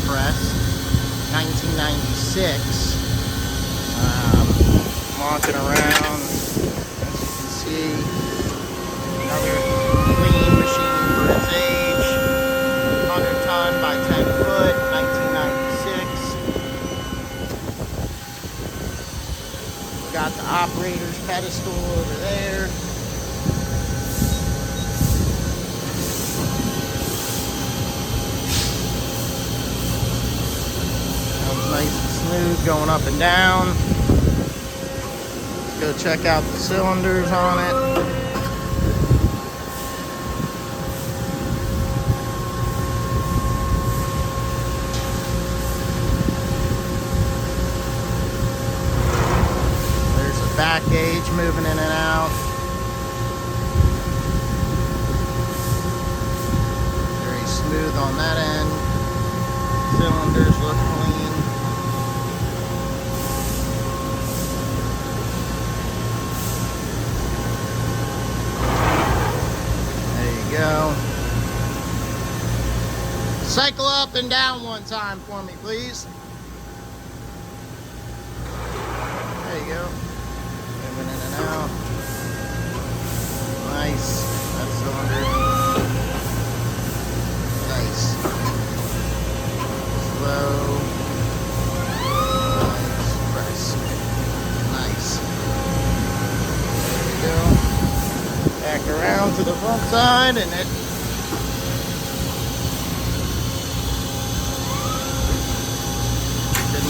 Accurpress, 1996. Walking around, as you can see, another clean machine for its age, 100 ton by 10 foot, 1996. We got the operator's pedestal over there. Nice and smooth going up and down. Let's go check out the cylinders on it. There's a back gauge moving in and out. Very smooth on that end. Cylinders look clean. Go. Cycle up and down one time for me, please. There you go. Moving in and out. Nice. That cylinder. Nice. Slow. Nice. Press. Nice. There you go. Back around to the front side, and it